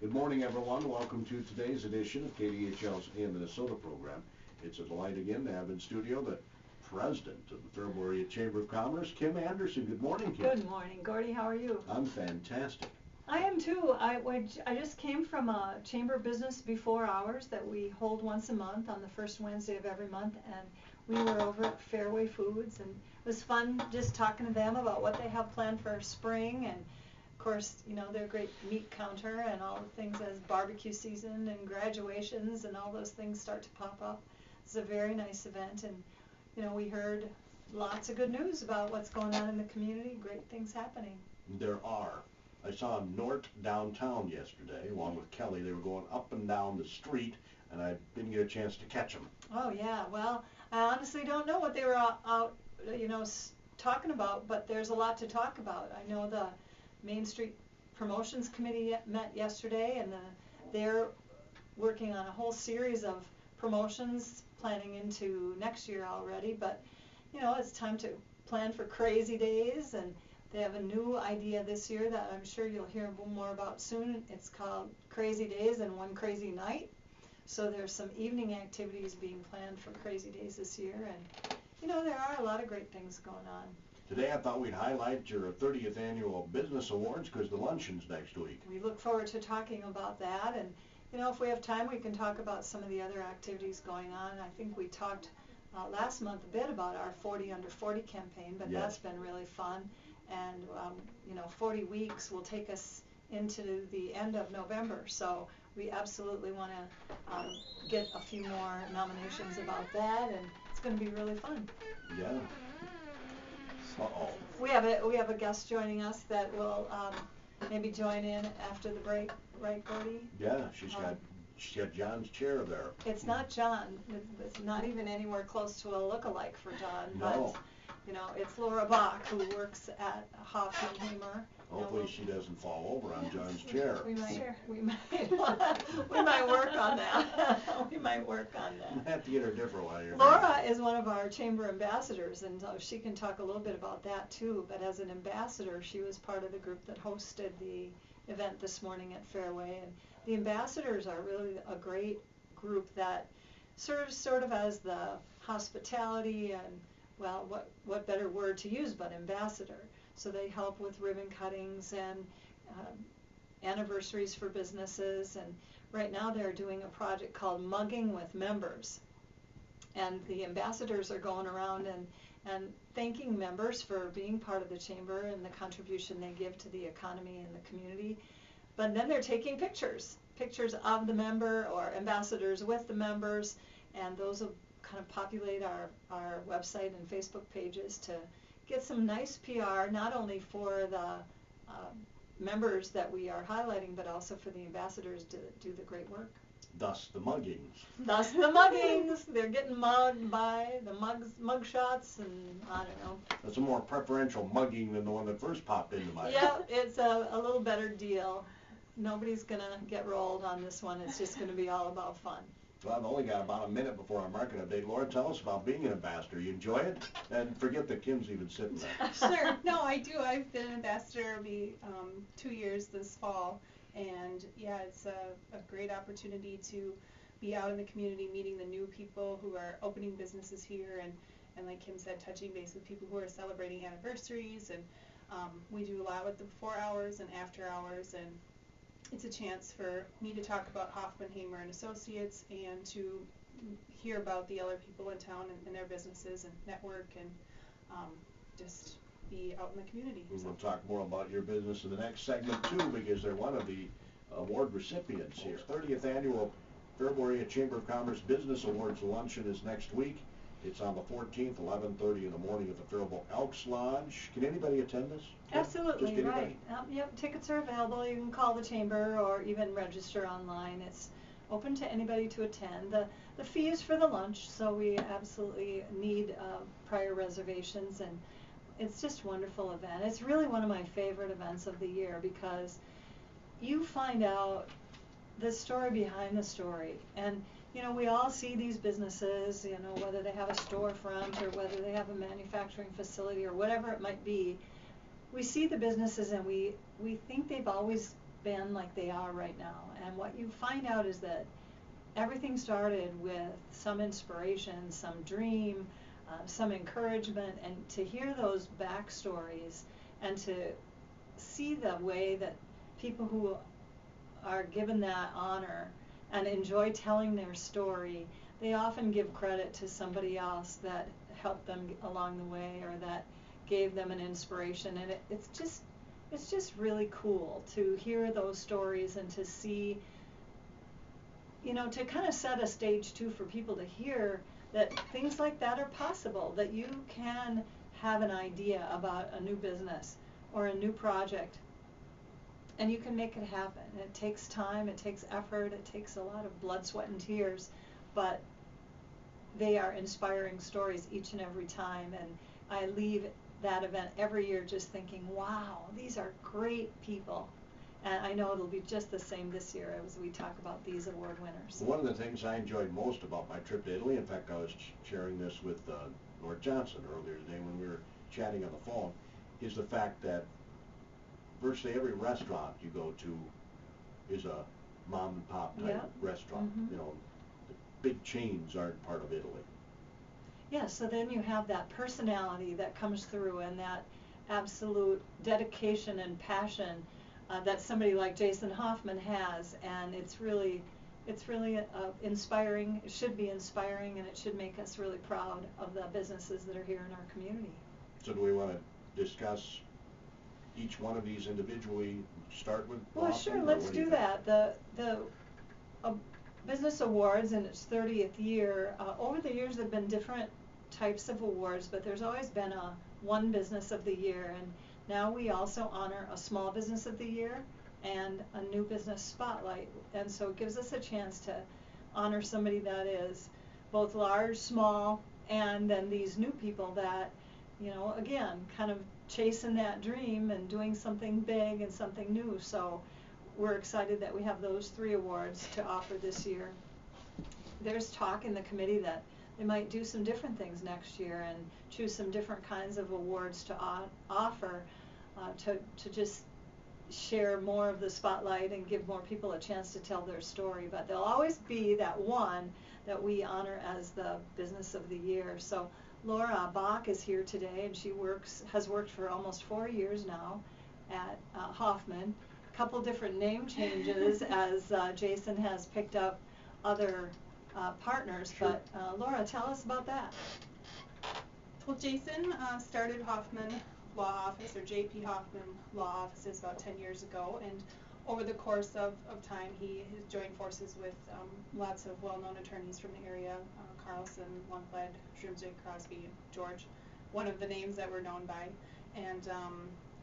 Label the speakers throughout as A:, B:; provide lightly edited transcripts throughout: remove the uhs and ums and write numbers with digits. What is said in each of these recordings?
A: Good morning, everyone. Welcome to today's edition of KDHL's AM Minnesota program. It's a delight again to have in studio the president of the Faribault Area Chamber of Commerce, Kymn Anderson. Good morning, Kymn.
B: Good morning, Gordy. How are you?
A: I'm fantastic.
B: I am too. I just came from a Chamber Business Before Hours that we hold once a month on the first Wednesday of every month, and we were over at Fairway Foods, and it was fun just talking to them about what they have planned for spring. And of course, you know, their great meat counter and all the things as barbecue season and graduations and all those things start to pop up. It's a very nice event, and you know, we heard lots of good news about what's going on in the community, great things happening.
A: There are. I saw Nort downtown yesterday along with Kelly. They were going up and down the street, and I didn't get a chance to catch them.
B: Oh yeah, well, I honestly don't know what they were out you know, talking about, but there's a lot to talk about. I know the Main Street Promotions Committee met yesterday, and they're working on a whole series of promotions planning into next year already, but you know, it's time to plan for Crazy Days, and they have a new idea this year that I'm sure you'll hear more about soon. It's called Crazy Days and One Crazy Night. So there's some evening activities being planned for Crazy Days this year, and you know, there are a lot of great things going on.
A: Today I thought we'd highlight your 30th Annual Business Awards because the luncheon's next week.
B: We look forward to talking about that, and you know, if we have time we can talk about some of the other activities going on. I think we talked last month a bit about our 40 Under 40 campaign, but
A: yes,
B: that's been really fun. And you know, 40 weeks will take us into the end of November, so we absolutely want to get a few more nominations about that, and it's going to be really fun.
A: Yeah. Uh-oh.
B: We have a guest joining us that will maybe join in after the break, right, Gordy?
A: Yeah, she's got John's chair there.
B: It's not John. It's not even anywhere close to a look-alike for John.
A: No.
B: But you know, it's Laura Bach, who works at Hoffman-Hamer.
A: Hopefully she doesn't fall over on John's chair.
B: We might work on that. We might work on that.
A: I have to get her a different one.
B: Laura is one of our chamber ambassadors, and she can talk a little bit about that too. But as an ambassador, she was part of the group that hosted the event this morning at Fairway. And the ambassadors are really a great group that serves sort of as the hospitality and, well, what better word to use but ambassador. So they help with ribbon cuttings and anniversaries for businesses, and right now they're doing a project called Mugging with Members. And the ambassadors are going around and thanking members for being part of the chamber and the contribution they give to the economy and the community. But then they're taking pictures of the member or ambassadors with the members, and those will kind of populate our website and Facebook pages to get some nice PR, not only for the members that we are highlighting, but also for the ambassadors to do the great work.
A: Thus the muggings.
B: Thus the muggings. They're getting mugged by the mug shots, and I don't know.
A: That's a more preferential mugging than the one that first popped into my head.
B: Yeah, it's a little better deal. Nobody's going to get rolled on this one. It's just going to be all about fun.
A: Well, I've only got about a minute before our market update. Laura, tell us about being an ambassador. You enjoy it? And forget that Kym's even sitting there.
C: Sure. No, I do. I've been an ambassador 2 years this fall. And yeah, it's a great opportunity to be out in the community meeting the new people who are opening businesses here. And like Kym said, touching base with people who are celebrating anniversaries. And we do a lot with the before hours and after hours. And it's a chance for me to talk about Hoffman-Hamer and Associates and to hear about the other people in town and their businesses and network and just be out in the community.
A: We'll talk more about your business in the next segment too, because they're one of the award recipients here. 30th Annual Faribault Area Chamber of Commerce Business Awards Luncheon is next week. It's on the 14th, 11:30 in the morning at the Faribault Elks Lodge. Can anybody attend this?
B: Absolutely, right. Yep, tickets are available. You can call the chamber or even register online. It's open to anybody to attend. The fee is for the lunch, so we absolutely need prior reservations, and it's just a wonderful event. It's really one of my favorite events of the year because you find out the story behind the story. And you know, we all see these businesses, you know, whether they have a storefront or whether they have a manufacturing facility or whatever it might be. We see the businesses and we think they've always been like they are right now. And what you find out is that everything started with some inspiration, some dream, some encouragement, and to hear those backstories and to see the way that people who are given that honor and enjoy telling their story, they often give credit to somebody else that helped them along the way or that gave them an inspiration. And it's just really cool to hear those stories and to see, you know, to kind of set a stage too for people to hear that things like that are possible, that you can have an idea about a new business or a new project and you can make it happen. It takes time, it takes effort, it takes a lot of blood, sweat, and tears, but they are inspiring stories each and every time. And I leave that event every year just thinking, wow, these are great people. And I know it'll be just the same this year as we talk about these award winners.
A: One of the things I enjoyed most about my trip to Italy, in fact I was sharing this with Lord Johnson earlier today when we were chatting on the phone, is the fact that virtually every restaurant you go to is a mom and pop type restaurant.
B: Mm-hmm.
A: You know, the big chains aren't part of Italy.
B: Yeah, so then you have that personality that comes through and that absolute dedication and passion that somebody like Jason Hoffman has, and it's really inspiring. It should be inspiring, and it should make us really proud of the businesses that are here in our community.
A: So do we want to discuss each one of these individually? Start with
B: Well,
A: Hoffman,
B: sure,
A: or
B: let's
A: what do you
B: do
A: think?
B: that. The Business Awards in its 30th year, over the years there have been different types of awards, but there's always been one business of the year, and now we also honor a small business of the year and a new business spotlight, and so it gives us a chance to honor somebody that is both large, small, and then these new people that, you know, again, kind of chasing that dream and doing something big and something new. So we're excited that we have those 3 awards to offer this year. There's talk in the committee that they might do some different things next year and choose some different kinds of awards to offer to just share more of the spotlight and give more people a chance to tell their story. But there'll always be that one that we honor as the business of the year. So Laura Bach is here today, and she has worked for almost 4 years now at Hoffman. A couple different name changes as Jason has picked up other partners.
A: Sure.
B: But Laura, tell us about that.
C: Well, Jason started Hoffman Law Office, or J.P. Hoffman Law Offices, about 10 years ago, and over the course of time he has joined forces with lots of well-known attorneys from the area, Carlson, Lundblad, Shrumsbury, Crosby, and George, one of the names that we're known by. And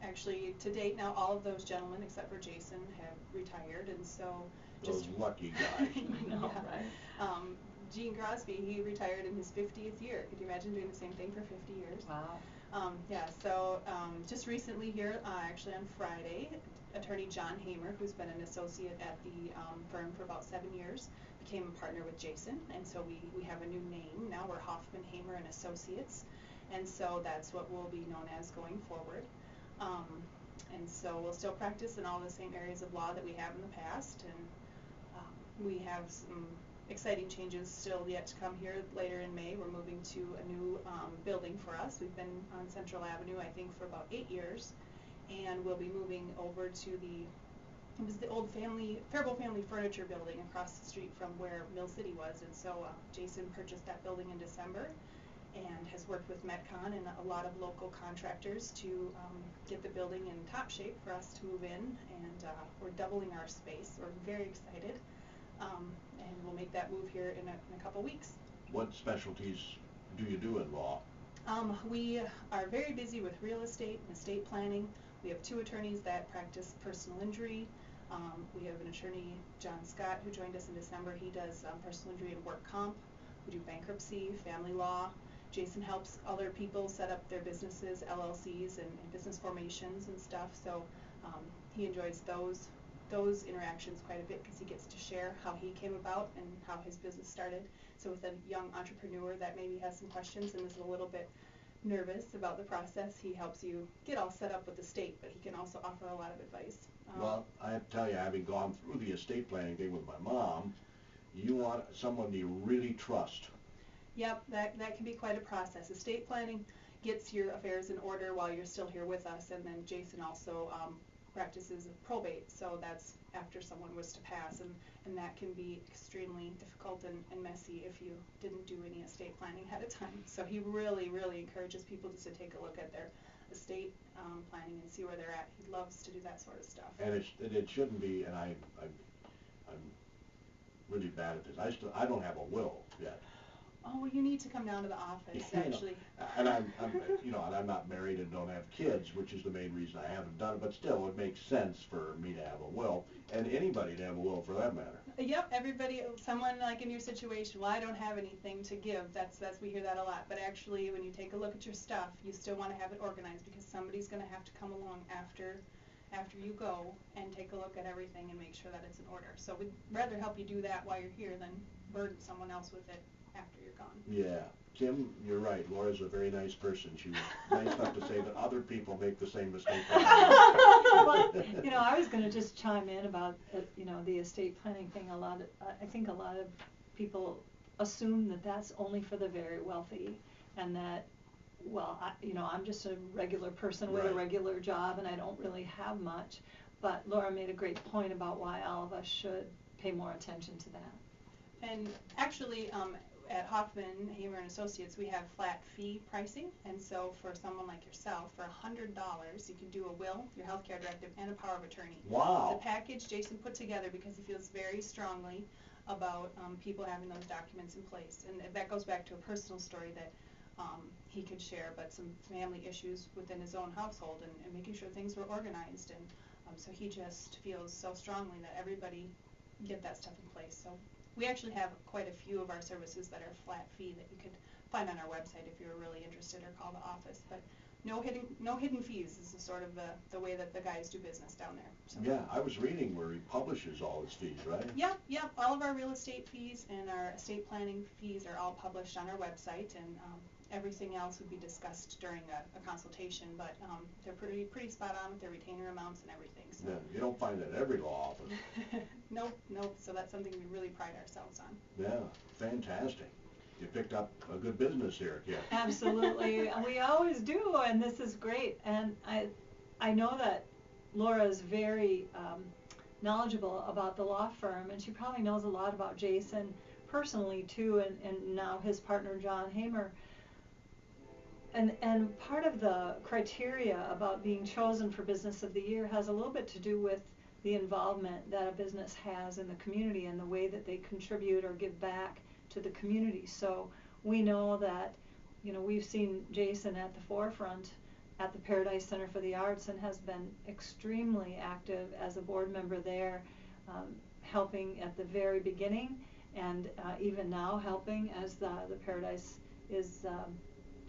C: actually, to date now, all of those gentlemen, except for Jason, have retired, and so
A: Those lucky guys.
B: No,
C: yeah.
B: right?
C: Gene Crosby, he retired in his 50th year. Could you imagine doing the same thing for 50 years?
B: Wow.
C: Yeah, so just recently here, actually on Friday, attorney John Hamer, who's been an associate at the firm for about 7 years, became a partner with Jason, and so we have a new name now. We're Hoffman, Hamer and Associates, and so that's what we'll be known as going forward. And so we'll still practice in all the same areas of law that we have in the past, and we have some exciting changes still yet to come here later in May. We're moving to a new building for us. We've been on Central Avenue, I think, for about 8 years, and we'll be moving over to it was the old Faribault family furniture building across the street from where Mill City was, and so Jason purchased that building in December and has worked with Metcon and a lot of local contractors to get the building in top shape for us to move in, and we're doubling our space. We're very excited, and we'll make that move here in a couple weeks.
A: What specialties do you do in law?
C: We are very busy with real estate and estate planning. We have 2 attorneys that practice personal injury. We have an attorney, John Scott, who joined us in December. He does personal injury and work comp. We do bankruptcy, family law. Jason helps other people set up their businesses, LLCs, and business formations and stuff. So he enjoys those interactions quite a bit because he gets to share how he came about and how his business started. So with a young entrepreneur that maybe has some questions and is a little bit nervous about the process, he helps you get all set up with the state, but he can also offer a lot of advice.
A: Well, I have to tell you, having gone through the estate planning thing with my mom, you want someone you really trust.
C: Yep, that can be quite a process. Estate planning gets your affairs in order while you're still here with us, and then Jason also practices probate, so that's after someone was to pass, and that can be extremely difficult and messy if you didn't do any estate planning ahead of time. So he really, really encourages people just to take a look at their estate planning and see where they're at. He loves to do that sort of stuff.
A: And it shouldn't be, and I'm really bad at this. I don't have a will yet.
C: Oh, well, you need to come down to the office, actually.
A: And I'm and I'm not married and don't have kids, which is the main reason I haven't done it. But still, it makes sense for me to have a will, and anybody to have a will for that matter.
C: Yep, everybody, someone like in your situation, well, I don't have anything to give. That's we hear that a lot. But actually, when you take a look at your stuff, you still want to have it organized because somebody's going to have to come along after you go and take a look at everything and make sure that it's in order. So we'd rather help you do that while you're here than burden someone else with it after you're gone.
A: Yeah, Kim, you're right. Laura's a very nice person. She was nice enough to say that other people make the same mistake.
B: Well, I was going to just chime in about the estate planning thing. I think a lot of people assume that that's only for the very wealthy, and that, well, I'm just a regular person with a regular job, and I don't really have much. But Laura made a great point about why all of us should pay more attention to that.
C: And actually, at Hoffman, Hamer and Associates, we have flat fee pricing, and so for someone like yourself, for $100, you can do a will, your healthcare directive, and a power of attorney.
A: Wow.
C: It's a package Jason put together because he feels very strongly about people having those documents in place, and that goes back to a personal story that he could share, but some family issues within his own household and making sure things were organized, and so he just feels so strongly that everybody get that stuff in place. So we actually have quite a few of our services that are flat fee that you could find on our website if you're really interested, or call the office. But no hidden fees is the sort of the way that the guys do business down there. So.
A: Yeah, I was reading where he publishes all his fees, right?
C: Yeah. All of our real estate fees and our estate planning fees are all published on our website, and everything else would be discussed during a consultation. But they're pretty spot on with their retainer amounts and everything. So.
A: Yeah, you don't find that every law office.
C: Nope. So that's something we really pride ourselves on.
A: Yeah, fantastic. You picked up a good business here, Kim.
B: Absolutely. We always do, and this is great. And I know that Laura is very knowledgeable about the law firm, and she probably knows a lot about Jason personally too, and now his partner John Hamer. And part of the criteria about being chosen for Business of the Year has a little bit to do with the involvement that a business has in the community and the way that they contribute or give back to the community. So we know that, we've seen Jason at the forefront at the Paradise Center for the Arts, and has been extremely active as a board member there, helping at the very beginning, and even now helping as the Paradise is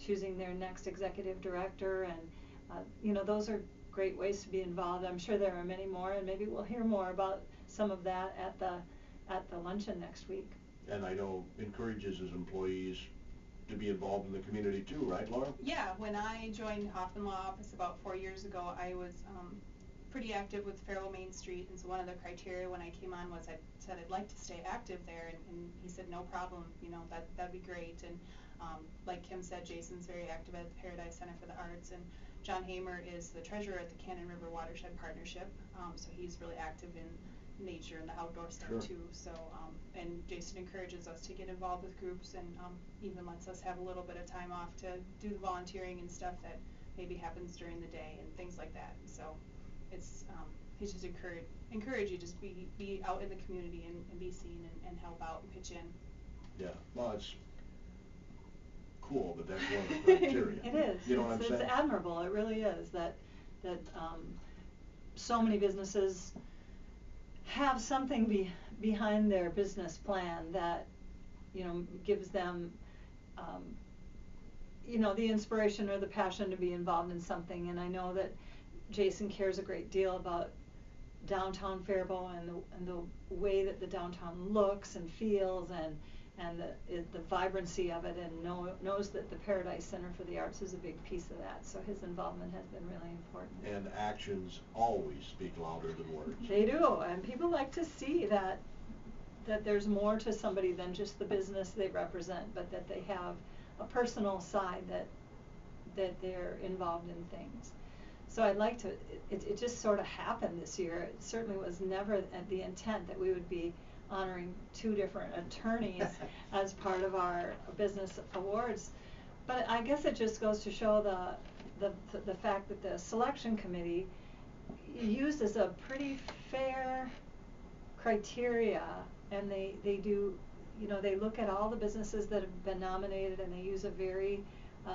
B: choosing their next executive director, and those are great ways to be involved. I'm sure there are many more, and maybe we'll hear more about some of that at the luncheon next week.
A: And I know encourages his employees to be involved in the community too, right, Laura?
C: Yeah, when I joined Hoffman Law Office about 4 years ago, I was pretty active with Faribault Main Street, and so one of the criteria when I came on was I said I'd like to stay active there, and he said no problem, that'd be great. And like Kim said, Jason's very active at the Paradise Center for the Arts, and John Hamer is the treasurer at the Cannon River Watershed Partnership, so he's really active in nature and the outdoor stuff too. So and Jason encourages us to get involved with groups, and even lets us have a little bit of time off to do the volunteering and stuff that maybe happens during the day and things like that. So it's he's just encourage you to just be out in the community and be seen and help out and pitch in.
A: Yeah, well, it's cool, but that's one of the criteria.
B: It is.
A: You know what I'm saying?
B: It's admirable. It really is that so many businesses have something behind their business plan that gives them the inspiration or the passion to be involved in something. And I know that Jason cares a great deal about downtown Faribault and the way that the downtown looks and feels, and the vibrancy of it, and knows that the Paradise Center for the Arts is a big piece of that. So his involvement has been really important.
A: And actions always speak louder than words.
B: They do, and people like to see that there's more to somebody than just the business they represent, but that they have a personal side that they're involved in things. So I'd like to, it just sort of happened this year. It certainly was never the intent that we would be honoring two different attorneys as part of our business awards. But I guess it just goes to show the fact that the selection committee uses a pretty fair criteria, and they do, you know, they look at all the businesses that have been nominated, and they use a very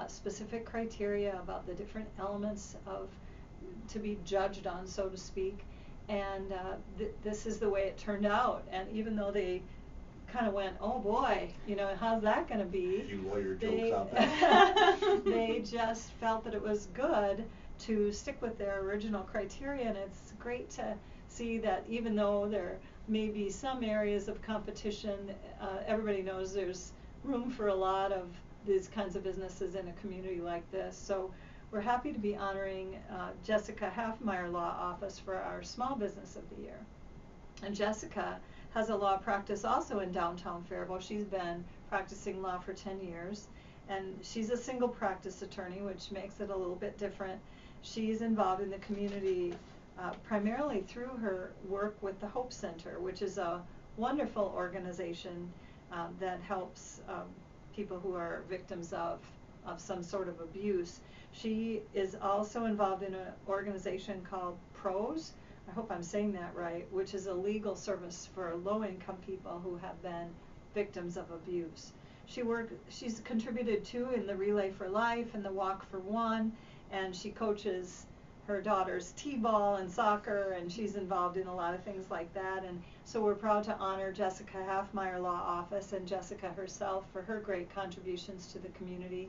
B: specific criteria about the different elements to be judged on, so to speak. And this is the way it turned out. And even though they kind of went, oh boy, you know, how's that going to be?
A: A few lawyer jokes out there.
B: They just felt that it was good to stick with their original criteria, and it's great to see that even though there may be some areas of competition, everybody knows there's room for a lot of these kinds of businesses in a community like this. So we're happy to be honoring Jessica Halfmeyer Law Office for our Small Business of the Year. And Jessica has a law practice also in downtown Faribault. She's been practicing law for 10 years, and she's a single practice attorney, which makes it a little bit different. She's involved in the community primarily through her work with the Hope Center, which is a wonderful organization that helps people who are victims of some sort of abuse. She is also involved in an organization called PROS, I hope I'm saying that right, which is a legal service for low-income people who have been victims of abuse. She's contributed too in the Relay for Life and the Walk for One, and she coaches her daughter's t-ball and soccer, and she's involved in a lot of things like that. And so we're proud to honor Jessica Halfmeyer Law Office and Jessica herself for her great contributions to the community.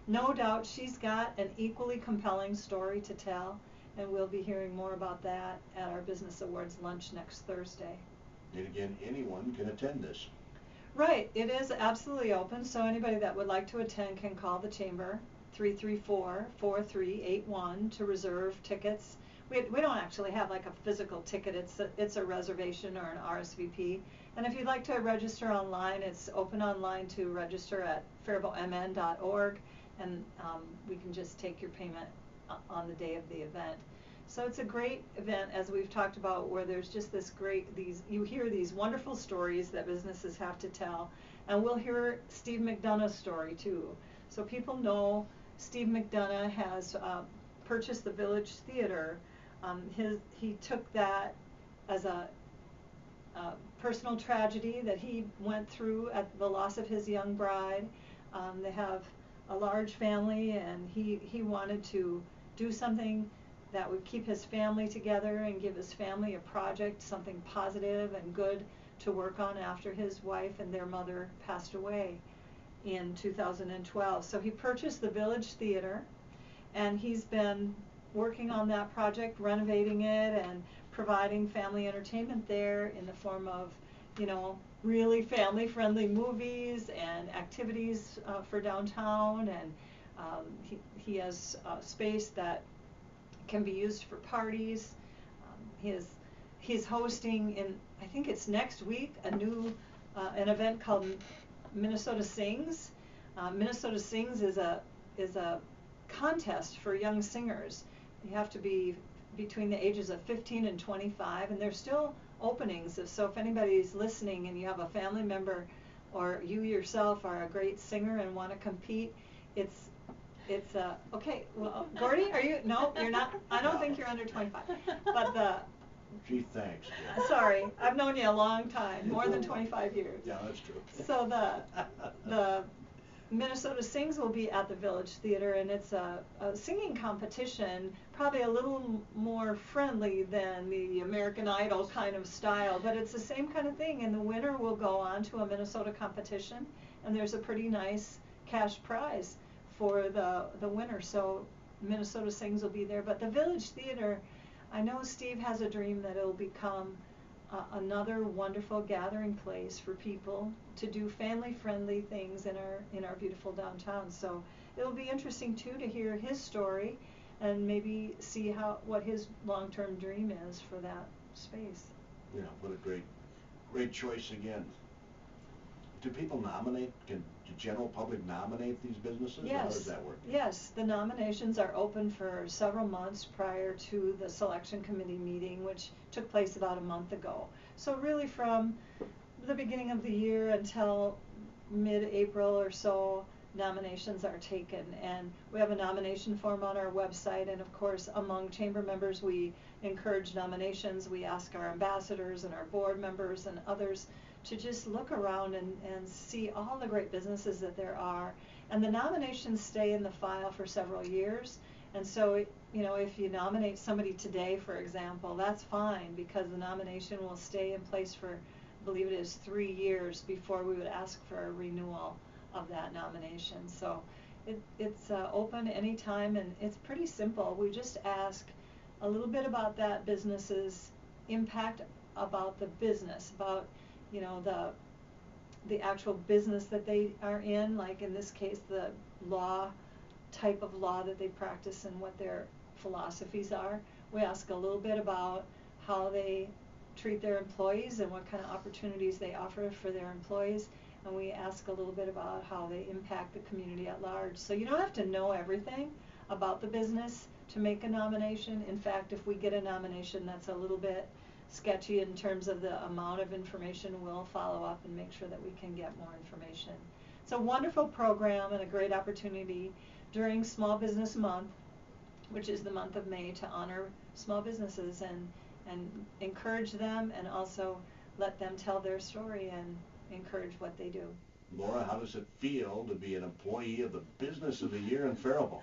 B: No doubt she's got an equally compelling story to tell, and we'll be hearing more about that at our Business Awards lunch next Thursday.
A: And again, anyone can attend this.
B: Right, it is absolutely open, so anybody that would like to attend can call the chamber, 334-4381, to reserve tickets. We don't actually have like a physical ticket, it's a reservation or an RSVP. And if you'd like to register online, it's open online to register at faribaultmn.org, and we can just take your payment on the day of the event. So it's a great event, as we've talked about, where there's just this you hear these wonderful stories that businesses have to tell, and we'll hear Steve McDonough's story too. So people know Steve McDonough has purchased the Village Theater. He took that as a personal tragedy that he went through at the loss of his young bride. They have a large family, and he wanted to do something that would keep his family together and give his family a project, something positive and good to work on after his wife and their mother passed away in 2012. So he purchased the Village Theater, and he's been working on that project, renovating it and providing family entertainment there in the form of, you know, really family-friendly movies and activities for downtown, and he has space that can be used for parties. He's hosting I think it's next week, an event called Minnesota Sings. Minnesota Sings is a contest for young singers. You have to be between the ages of 15 and 25, and there's still openings. So if anybody's listening and you have a family member or you yourself are a great singer and want to compete, it's okay. Well, Gordy, are you? No, you're not. I don't think you're under 25. But
A: Gee, thanks.
B: sorry, I've known you a long time, more than 25 years.
A: Yeah, that's true.
B: So the Minnesota Sings will be at the Village Theater, and it's a singing competition, probably a little more friendly than the American Idol kind of style, but it's the same kind of thing, and the winner will go on to a Minnesota competition, and there's a pretty nice cash prize for the winner. So Minnesota Sings will be there, but the Village Theater, I know Steve has a dream that it'll become another wonderful gathering place for people to do family-friendly things in our beautiful downtown. So it'll be interesting too to hear his story and maybe see what his long-term dream is for that space.
A: Yeah, what a great choice again. Do people nominate? Can the general public nominate these businesses?
B: Yes.
A: Or how does that work?
B: Yes, the nominations are open for several months prior to the selection committee meeting, which took place about a month ago. So really from the beginning of the year until mid-April or so, nominations are taken, and we have a nomination form on our website, and of course among chamber members we encourage nominations. We ask our ambassadors and our board members and others to just look around and see all the great businesses that there are, and the nominations stay in the file for several years. And so, you know, if you nominate somebody today, for example, that's fine, because the nomination will stay in place for, I believe it is, 3 years before we would ask for a renewal of that nomination. So it's open anytime, and it's pretty simple. We just ask a little bit about that business's impact, about the business, about, you know, the actual business that they are in, like in this case the type of law that they practice and what their philosophies are. We ask a little bit about how they treat their employees and what kind of opportunities they offer for their employees, and we ask a little bit about how they impact the community at large. So you don't have to know everything about the business to make a nomination. In fact, if we get a nomination that's a little bit sketchy in terms of the amount of information, we'll follow up and make sure that we can get more information. It's a wonderful program and a great opportunity during Small Business Month, which is the month of May, to honor small businesses and encourage them, and also let them tell their story and encourage what they do.
A: Laura, how does it feel to be an employee of the Business of the Year in Faribault?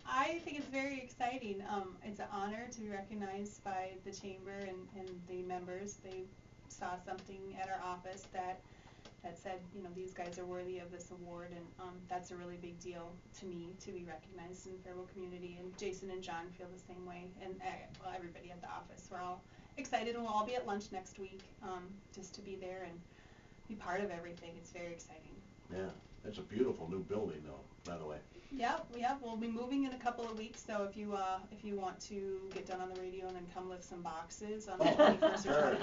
C: I think it's very exciting. It's an honor to be recognized by the chamber and the members. They saw something at our office that said, you know, these guys are worthy of this award, and that's a really big deal to me, to be recognized in the Faribault community. And Jason and John feel the same way, and well, everybody at the office. We're all excited, and we'll all be at lunch next week, just to be there and be part of everything. It's very exciting.
A: Yeah, it's a beautiful new building, though, by the way.
C: Yep, we'll be moving in a couple of weeks, so if you want to get done on the radio and then come lift some boxes on the 21st or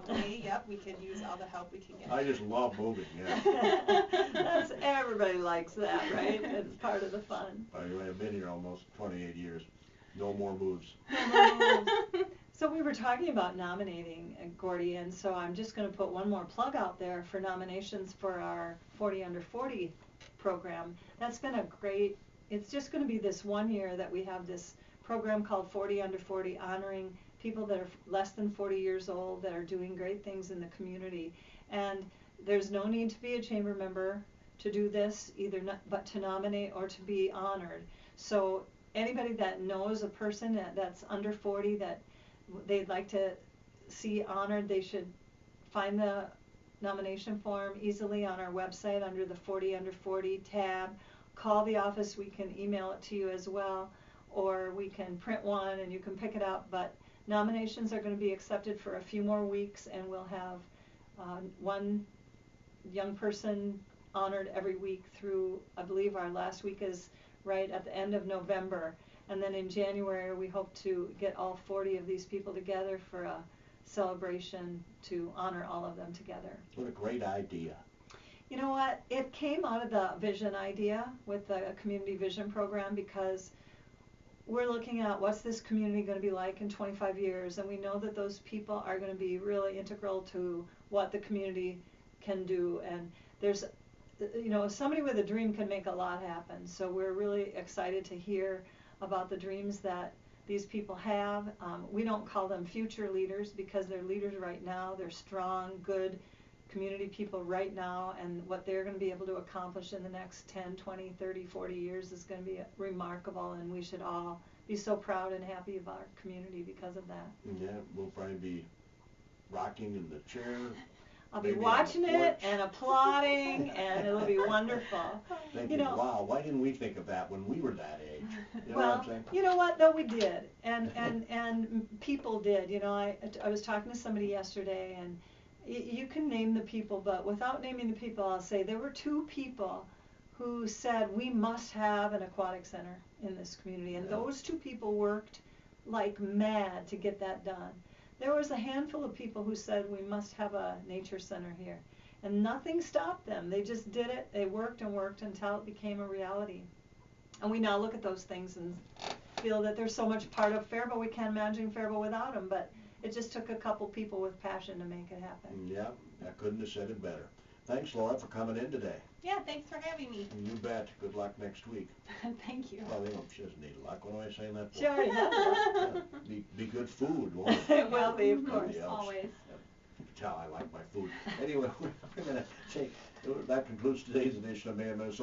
C: 22nd, we could use all the help we can get.
A: I just love moving, yeah.
B: Everybody likes that, right? It's part of the fun.
A: By the way, I've been here almost 28 years. No more moves.
B: So we were talking about nominating, Gordy, and so I'm just going to put one more plug out there for nominations for our 40 Under 40 program. That's been it's just going to be this one year that we have this program called 40 Under 40, honoring people that are less than 40 years old that are doing great things in the community. And there's no need to be a chamber member to do this, but to nominate or to be honored. So anybody that knows a person that's under 40 that they'd like to see honored, they should find the nomination form easily on our website under the 40 Under 40 tab. Call the office, we can email it to you as well, or we can print one and you can pick it up. But nominations are going to be accepted for a few more weeks, and we'll have one young person honored every week through, I believe our last week is right at the end of November. And then in January we hope to get all 40 of these people together for a celebration to honor all of them together.
A: What a great idea.
B: You know what? It came out of the vision idea with the community vision program, because we're looking at what's this community going to be like in 25 years, and we know that those people are going to be really integral to what the community can do. And there's, you know, somebody with a dream can make a lot happen. So we're really excited to hear about the dreams that these people have. We don't call them future leaders, because they're leaders right now. They're strong, good community people right now, and what they're going to be able to accomplish in the next 10, 20, 30, 40 years is going to be remarkable, and we should all be so proud and happy of our community because of that.
A: Yeah, we'll probably be rocking in the chair.
B: I'll be
A: Maybe on the
B: watching it
A: porch.
B: and applauding, and it'll be wonderful.
A: Thinking,
B: You know,
A: wow, why didn't we think of that when we were that age? You know what
B: well,
A: I'm saying?
B: you know what? No, we did, and people did. You know, I was talking to somebody yesterday, and you can name the people, but without naming the people, I'll say there were 2 people who said we must have an aquatic center in this community, and
A: Yeah.
B: those 2 people worked like mad to get that done. There was a handful of people who said we must have a nature center here, and nothing stopped them. They just did it. They worked and worked until it became a reality. And we now look at those things and feel that they're so much part of Faribault, we can't imagine Faribault without them, but it just took a couple people with passion to make it happen.
A: Yeah, I couldn't have said it better. Thanks, Laura, for coming in today.
C: Yeah, thanks for having me.
A: You bet. Good luck next week.
C: Thank you.
A: Well, she doesn't need luck. What am I saying that for?
B: She already has
A: Yeah, be good food, won't it?
B: it. Will be, of
C: Mhm.
B: course.
A: Nobody else.
C: Always.
A: Tell I like my food. Anyway, we're going to say that concludes today's edition of Minnesota.